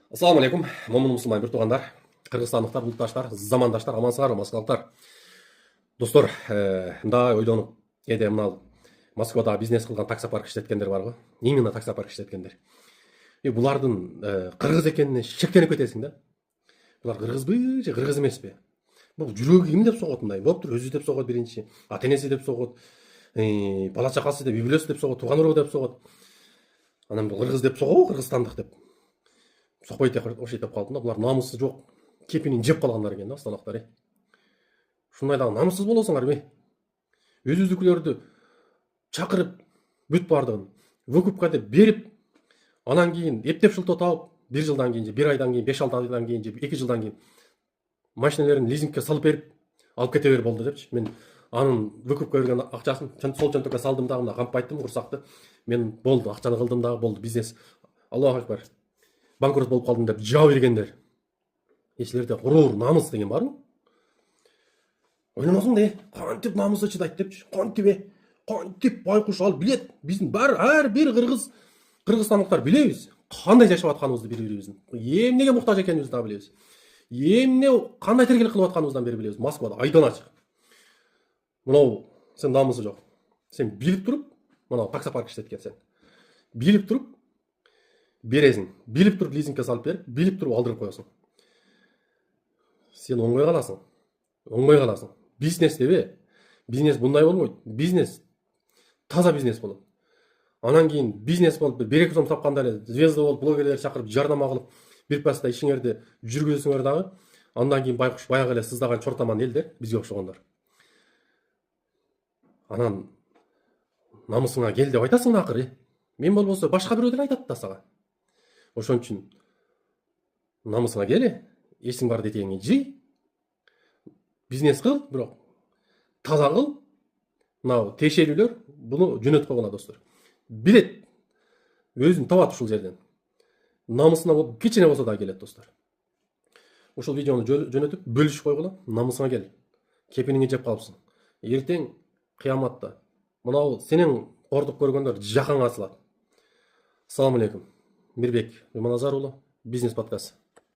Ассаламу алейкум, момын мұсылман бір туғандар, қырғызстандықтар, ұлтташтар, замандаштар, амансыңар, москвалықтар. Достор, мындай ойлонуп, кейде мынау Москвада бизнес қылған таксопарк иштеткендер бар ғой, именно таксопарк иштеткендер. Бұлардың қырғыз екеніне шектеніп кетесің да. Бұлар қырғызбы же қырғыз емес пе? Бұл жүрегі кім деп соғады мындай? Болып тұр, өзі деп соғады бірінші, ата-енесі деп соғады, бала шақасы деп, үй-бүлесі деп соғады, туған urug деп соғады. Анан бұл қырғыз деп соғады, қырғызстандық деп. Соқпай деп қалдым да, бұлар намысы жоқ, кепенін жеп қалғандар екен да, станоқтар. Шындайдағы намыссыз боласыңар ме? Өз-өздікілерді шақырып, бүт бардығын, выкупқа деп беріп, анан кейін ептеп шылто тауып, 1 жылдан кейін, 1 айдан кейін, 5-6 айдан кейін, 2 жылдан кейін машиналарын лизингке салып беріп, алып кете беріп болды депші. Мен анын выкупқа берген ақшасын сол чөнтөккө салдым дагы, кампап айттым, урсакты. Мен болды, ақчаны кылдым дагы, болды, бизнес. Аллаху акбар. Банкрот болып қалдым деп жау бергендер. Силерде ғұрур, намыс деген бар ма? Ойланасың да, қантип намысы чыдайт депчи, қантип байкуш ал билет. Биздин ар бир кыргызстандыктар билебиз. Кандай жашап атканыбызды бири-бирибиздин. Эмнеге муктаж экенибизди да билебиз. Эмне кандай тергелик кылып атканыбыздан бери билебиз. Москвада айдан ачык. Мынау сен намысы жок. Сен билип туруп, мынау таксопарк иштеткенсен. Билип туруп бересің, билип туруп лизингке салып берип, билип туруп алдырып коесуң. Сен оңбой каласың. Бизнес дебе. Бизнес мындай болбойт. Бизнес таза бизнес болот. Анан кийин бизнес болуп, бир-эки сом тапканда эле звезда болуп, блогерлер чакырып, жардама кылып, бир паста ишиңерди жүргүзсөңөр дагы, андан кийин байкуш баягы эле сыздаган чортаман элдер, бизге окшогондор. Анан намысыңа кел деп айтасың акыры. Мен болбосо башка бирөө айтат да сага. Ошон үчүн намысыңа кел, эсиң бар детеңи жый, бизнес кыл, бирок таза кыл. Мынау тиешелүүлөр буну жөнөтүп койгон достор. Билет, өзүн табат ушул жерден. Намысына кичине болсо да келет достор. Ушул видеону жөнөтүп бөлүшүп койгула, намысыңа кел. Кепениңи жеп калыпсың. Эртең кыяматта мынау сенин кордук көргөндөр жакаңа асылат. Ассаламу алейкум. Мирбек Юманазар уулу, бизнес подкаст.